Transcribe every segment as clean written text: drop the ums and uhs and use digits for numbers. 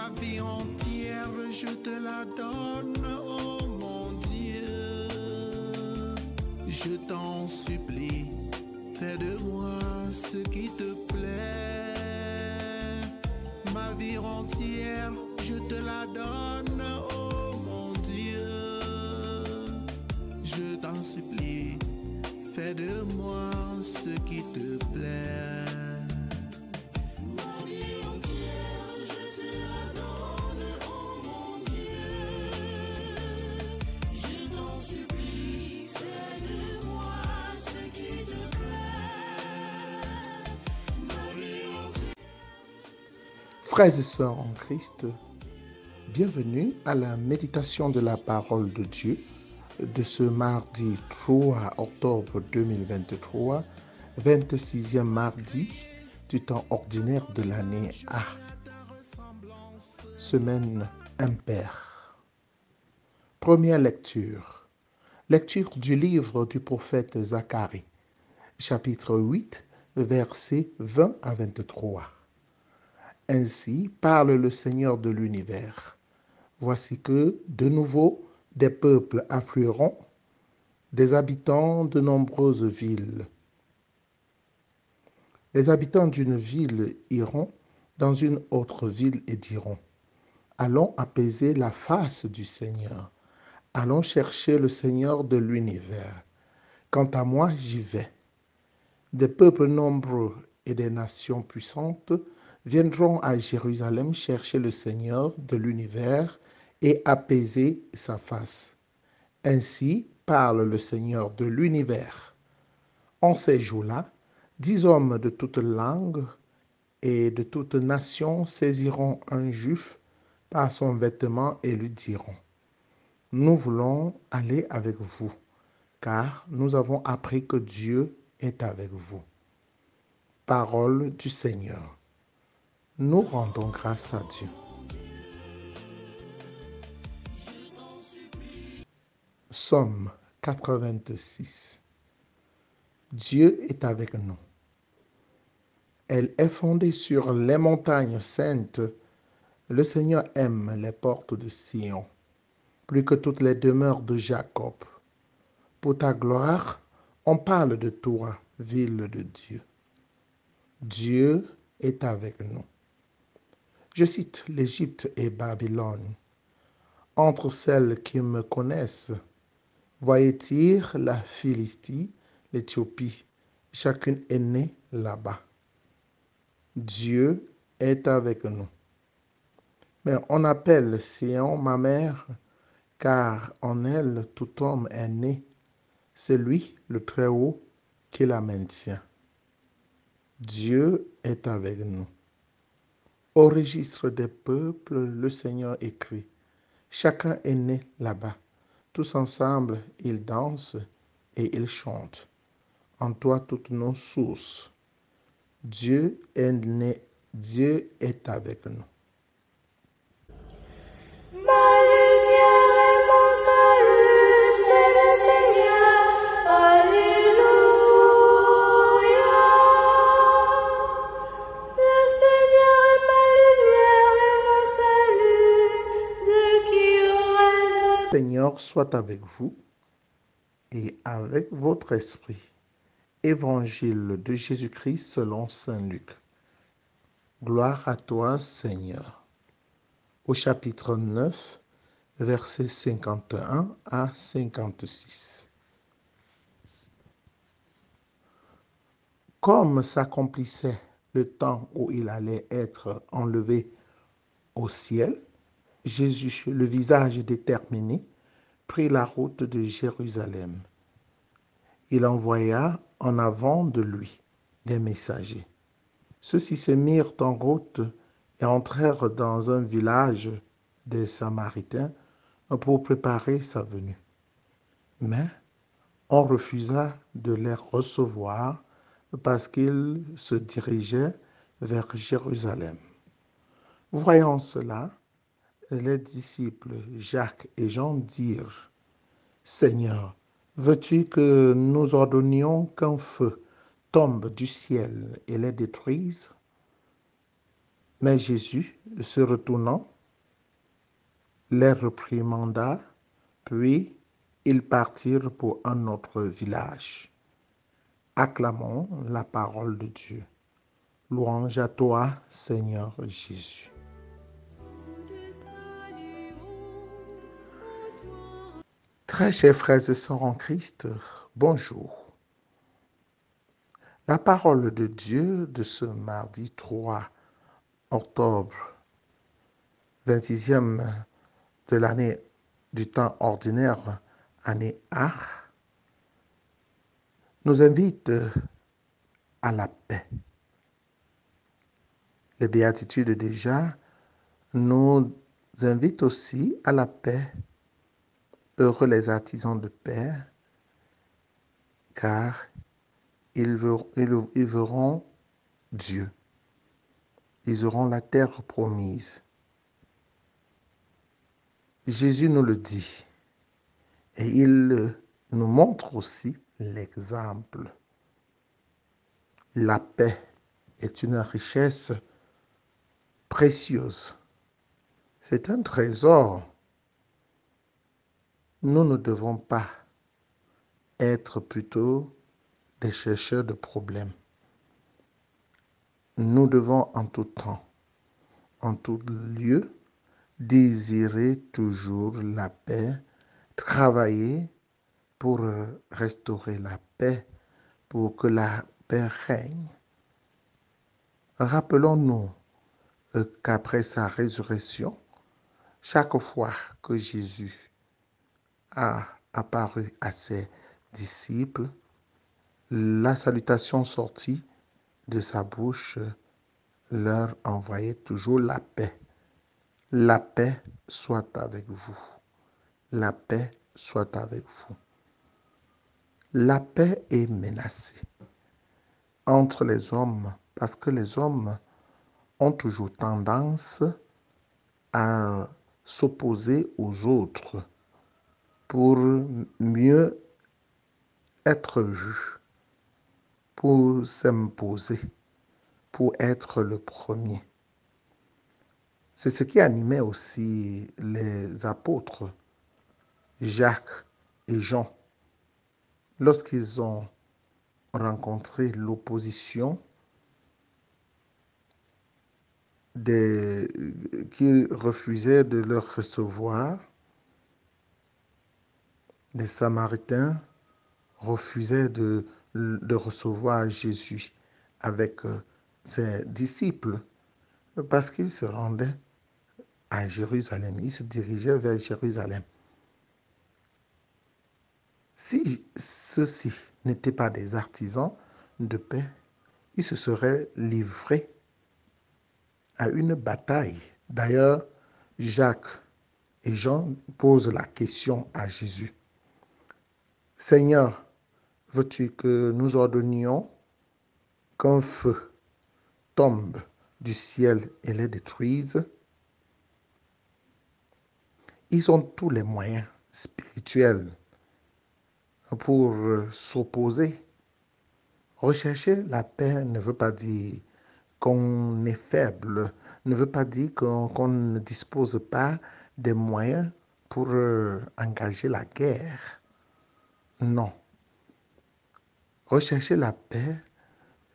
Ma vie entière, je te la donne, oh mon Dieu. Je t'en supplie, fais de moi ce qui te plaît. Ma vie entière, je te la donne, oh mon Dieu. Je t'en supplie, fais de moi ce qui te plaît. Frères et sœurs en Christ, bienvenue à la méditation de la parole de Dieu de ce mardi 3 octobre 2023, 26e mardi du temps ordinaire de l'année A. Semaine impaire. Première lecture. Lecture du livre du prophète Zacharie, chapitre 8, versets 20 à 23. Ainsi parle le Seigneur de l'univers. Voici que, de nouveau, des peuples afflueront, des habitants de nombreuses villes. Les habitants d'une ville iront dans une autre ville et diront : allons apaiser la face du Seigneur. Allons chercher le Seigneur de l'univers. Quant à moi, j'y vais. Des peuples nombreux et des nations puissantes viendront à Jérusalem chercher le Seigneur de l'univers et apaiser sa face. Ainsi parle le Seigneur de l'univers. En ces jours-là, 10 hommes de toute langue et de toute nation saisiront un juif par son vêtement et lui diront : nous voulons aller avec vous, car nous avons appris que Dieu est avec vous. Parole du Seigneur. Nous rendons grâce à Dieu. Psaume 86. Dieu est avec nous. Elle est fondée sur les montagnes saintes. Le Seigneur aime les portes de Sion, plus que toutes les demeures de Jacob. Pour ta gloire, on parle de toi, ville de Dieu. Dieu est avec nous. Je cite l'Égypte et Babylone. Entre celles qui me connaissent, voyez Tyr, la Philistie, l'Éthiopie, chacune est née là-bas. Dieu est avec nous. Mais on appelle Sion ma mère, car en elle tout homme est né. C'est lui, le Très-Haut, qui la maintient. Dieu est avec nous. Au registre des peuples, le Seigneur écrit : chacun est né là-bas. Tous ensemble, ils dansent et ils chantent. En toi, toutes nos sources. Dieu est né, Dieu est avec nous. Ma lumière et mon salut, c'est le Seigneur. Alléluia. Le Seigneur est ma lumière et mon salut. De qui aurais-je? Le Seigneur soit avec vous et avec votre esprit. Évangile de Jésus-Christ selon saint Luc. Gloire à toi, Seigneur. Au chapitre 9, versets 51 à 56. Comme s'accomplissait le temps où il allait être enlevé au ciel, Jésus, le visage déterminé, prit la route de Jérusalem. Il envoya en avant de lui des messagers. Ceux-ci se mirent en route et entrèrent dans un village des Samaritains pour préparer sa venue. Mais on refusa de les recevoir parce qu'ils se dirigeaient vers Jérusalem. Voyant cela, les disciples Jacques et Jean dirent : Seigneur, veux-tu que nous ordonnions qu'un feu tombe du ciel et les détruise ? Mais Jésus, se retournant, les réprimanda, puis ils partirent pour un autre village. Acclamons la parole de Dieu. Louange à toi, Seigneur Jésus. Très chers frères et sœurs en Christ, bonjour. La parole de Dieu de ce mardi 3 octobre, 26e de l'année du temps ordinaire, année A, nous invite à la paix. Les béatitudes déjà nous invitent aussi à la paix. Heureux les artisans de paix, car ils verront Dieu. Ils auront la terre promise. Jésus nous le dit et il nous montre aussi l'exemple. La paix est une richesse précieuse. C'est un trésor. Nous ne devons pas être plutôt des chercheurs de problèmes. Nous devons en tout temps, en tout lieu, désirer toujours la paix, travailler pour restaurer la paix, pour que la paix règne. Rappelons-nous qu'après sa résurrection, chaque fois que Jésus a apparu à ses disciples, la salutation sortie de sa bouche leur envoyait toujours la paix. La paix soit avec vous. La paix soit avec vous. La paix est menacée entre les hommes parce que les hommes ont toujours tendance à s'opposer aux autres pour mieux être vus, pour s'imposer, pour être le premier. C'est ce qui animait aussi les apôtres, Jacques et Jean, lorsqu'ils ont rencontré l'opposition qui refusaient de leur recevoir. Les Samaritains refusaient de recevoir Jésus avec ses disciples parce qu'ils se rendaient à Jérusalem. Ils se dirigeaient vers Jérusalem. Si ceux-ci n'étaient pas des artisans de paix, ils se seraient livrés à une bataille. D'ailleurs, Jacques et Jean posent la question à Jésus. Seigneur, veux-tu que nous ordonnions qu'un feu tombe du ciel et les détruise? Ils ont tous les moyens spirituels pour s'opposer. Rechercher la paix ne veut pas dire qu'on est faible, ne veut pas dire qu'on ne dispose pas des moyens pour engager la guerre. Non. Rechercher la paix,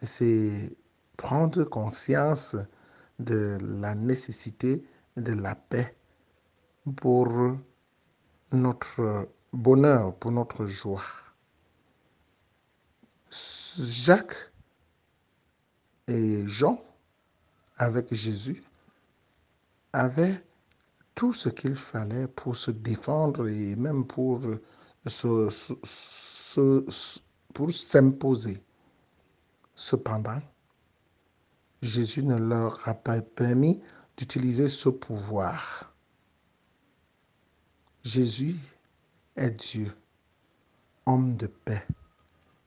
c'est prendre conscience de la nécessité de la paix pour notre bonheur, pour notre joie. Jacques et Jean, avec Jésus, avaient tout ce qu'il fallait pour se défendre et même pour s'imposer. Cependant, Jésus ne leur a pas permis d'utiliser ce pouvoir. Jésus est Dieu, homme de paix.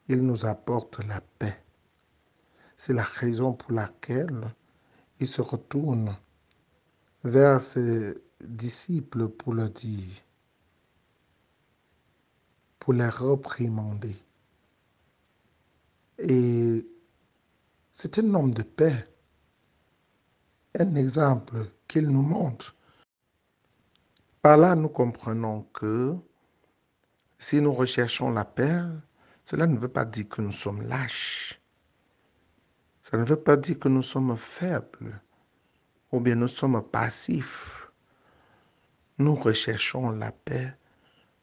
Il nous apporte la paix. C'est la raison pour laquelle il se retourne vers ses disciples pour leur dire, pour les réprimander. Et c'est un homme de paix, un exemple qu'il nous montre. Par là, nous comprenons que si nous recherchons la paix, cela ne veut pas dire que nous sommes lâches. Ça ne veut pas dire que nous sommes faibles ou bien nous sommes passifs. Nous recherchons la paix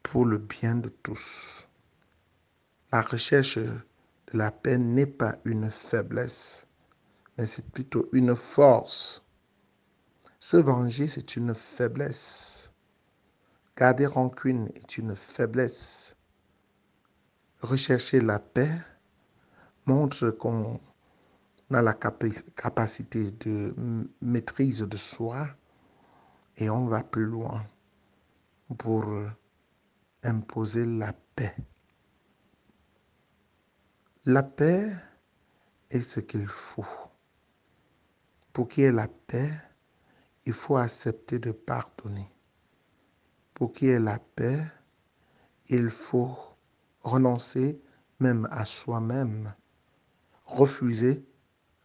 pour le bien de tous. La recherche de la paix n'est pas une faiblesse, mais c'est plutôt une force. Se venger, c'est une faiblesse. Garder rancune est une faiblesse. Rechercher la paix montre qu'on a la capacité de maîtrise de soi et on va plus loin pour imposer la paix. La paix est ce qu'il faut. Pour qu'il y ait la paix, il faut accepter de pardonner. Pour qu'il y ait la paix, il faut renoncer même à soi-même, refuser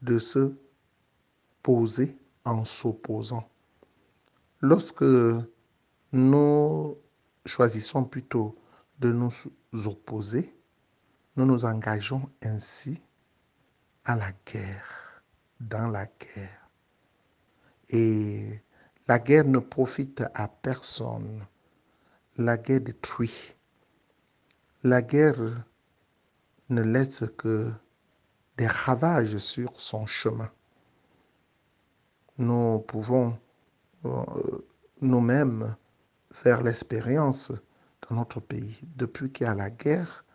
de se poser en s'opposant. Lorsque nous choisissons plutôt de nous opposer, nous nous engageons ainsi à la guerre, dans la guerre. Et la guerre ne profite à personne. La guerre détruit. La guerre ne laisse que des ravages sur son chemin. Nous pouvons nous-mêmes faire l'expérience dans notre pays. Depuis qu'il y a la guerre,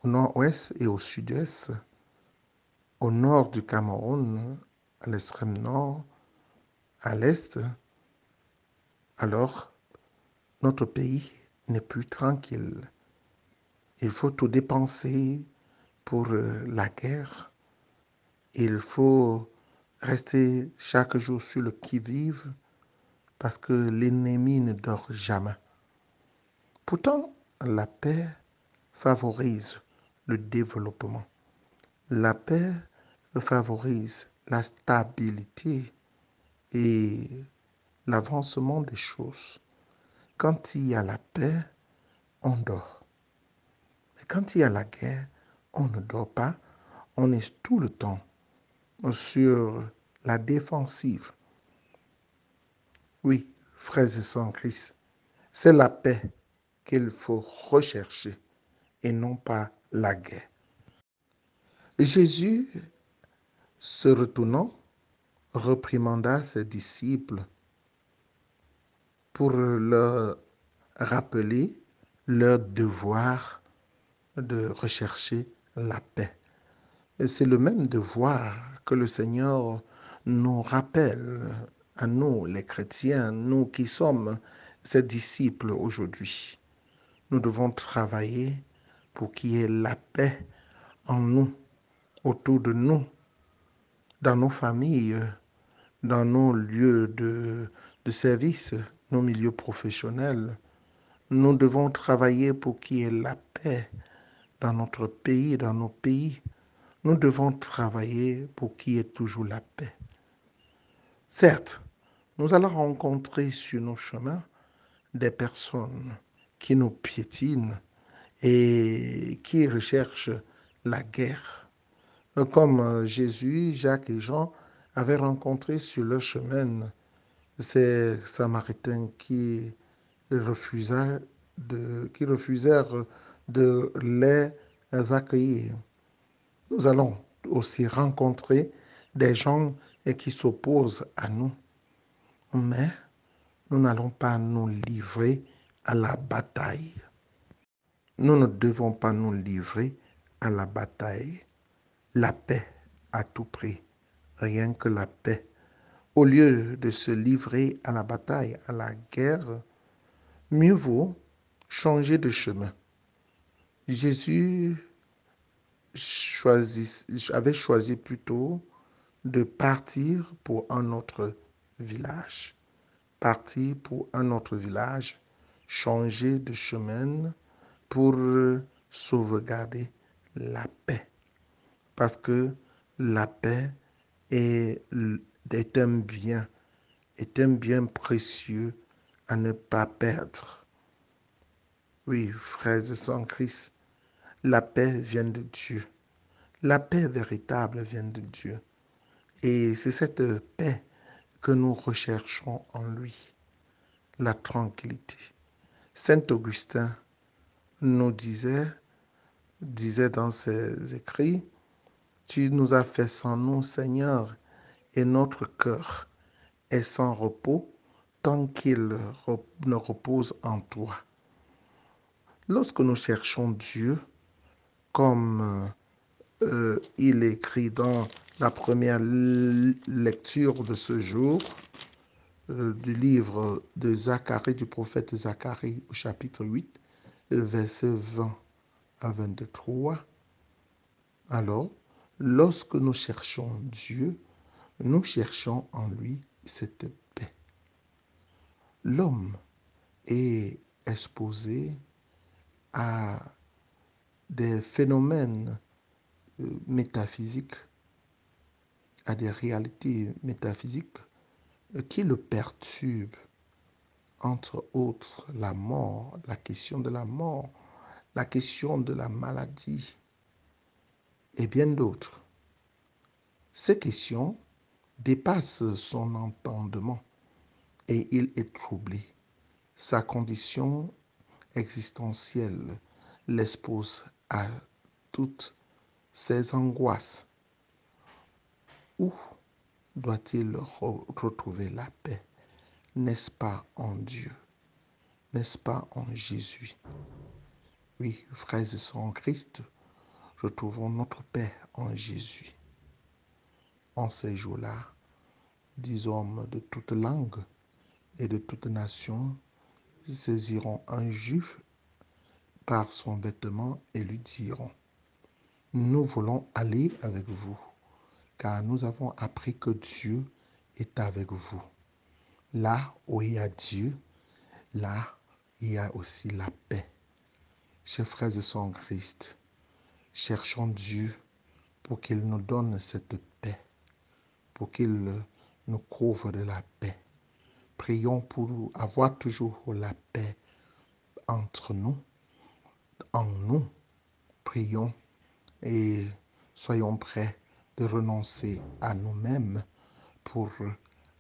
au nord-ouest et au sud-est, au nord du Cameroun, à l'extrême nord, à l'est, alors notre pays n'est plus tranquille. Il faut tout dépenser pour la guerre. Il faut rester chaque jour sur le qui-vive parce que l'ennemi ne dort jamais. Pourtant, la paix favorise le développement. La paix favorise la stabilité et l'avancement des choses. Quand il y a la paix, on dort. Mais quand il y a la guerre, on ne dort pas. On est tout le temps sur la défensive. Oui, frères et sœurs en Christ, c'est la paix qu'il faut rechercher et non pas la guerre. Jésus, se retournant, réprimanda ses disciples pour leur rappeler leur devoir de rechercher la paix. Et c'est le même devoir que le Seigneur nous rappelle à nous, les chrétiens, nous qui sommes ses disciples aujourd'hui. Nous devons travailler pour qu'il y ait la paix en nous, autour de nous, dans nos familles, dans nos lieux de service, nos milieux professionnels. Nous devons travailler pour qu'il y ait la paix dans notre pays, dans nos pays. Nous devons travailler pour qu'il y ait toujours la paix. Certes, nous allons rencontrer sur nos chemins des personnes qui nous piétinent et qui recherchent la guerre. Comme Jésus, Jacques et Jean avaient rencontré sur leur chemin ces Samaritains qui refusèrent de les accueillir. Nous allons aussi rencontrer des gens qui s'opposent à nous, mais nous n'allons pas nous livrer à la bataille. Nous ne devons pas nous livrer à la bataille. La paix à tout prix, rien que la paix. Au lieu de se livrer à la bataille, à la guerre, mieux vaut changer de chemin. Jésus avait choisi plutôt de partir pour un autre village. Partir pour un autre village, changer de chemin pour sauvegarder la paix. Parce que la paix est un bien précieux à ne pas perdre. Oui, frères et sœurs en Christ, la paix vient de Dieu. La paix véritable vient de Dieu. Et c'est cette paix que nous recherchons en lui, la tranquillité. Saint Augustin nous disait dans ses écrits, « Tu nous as fait sans nous, Seigneur, et notre cœur est sans repos tant qu'il ne repose en toi. » Lorsque nous cherchons Dieu, comme il est écrit dans la première lecture de ce jour, du livre de Zacharie, du prophète Zacharie, au chapitre 8, versets 20 à 23. Alors, lorsque nous cherchons Dieu, nous cherchons en lui cette paix. L'homme est exposé à des phénomènes métaphysiques, à des réalités métaphysiques qui le perturbent, entre autres la mort, la question de la mort, la question de la maladie et bien d'autres. Ces questions dépassent son entendement et il est troublé. Sa condition existentielle l'expose à toutes ces angoisses. Où doit-il retrouver la paix? N'est-ce pas en Dieu? N'est-ce pas en Jésus? Oui, frères et sœurs en Christ, retrouvons notre paix en Jésus. En ces jours-là, 10 hommes de toute langue et de toute nation saisiront un juif par son vêtement et lui diront, « Nous voulons aller avec vous, car nous avons appris que Dieu est avec vous. » Là où il y a Dieu, là il y a aussi la paix. Chers frères et sœurs en Christ, cherchons Dieu pour qu'il nous donne cette paix, pour qu'il nous couvre de la paix. Prions pour avoir toujours la paix entre nous, en nous. Prions et soyons prêts de renoncer à nous-mêmes pour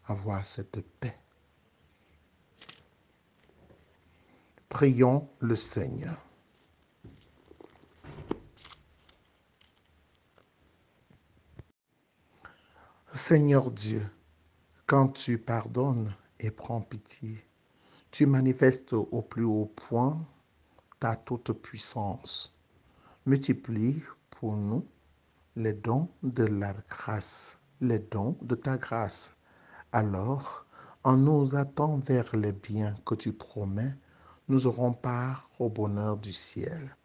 avoir cette paix. Prions le Seigneur. Seigneur Dieu, quand tu pardonnes et prends pitié, tu manifestes au plus haut point ta toute puissance. Multiplie pour nous les dons de la grâce, les dons de ta grâce. Alors, en nous attendant vers les biens que tu promets, nous aurons part au bonheur du ciel.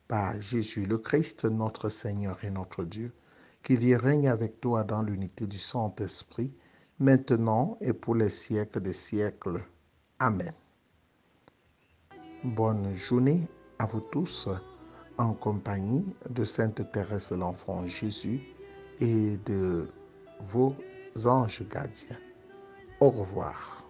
Par Jésus le Christ, notre Seigneur et notre Dieu, qui vit et règne avec toi dans l'unité du Saint-Esprit, maintenant et pour les siècles des siècles. Amen. Bonne journée à vous tous, en compagnie de Sainte Thérèse l'Enfant Jésus et de vos anges gardiens. Au revoir.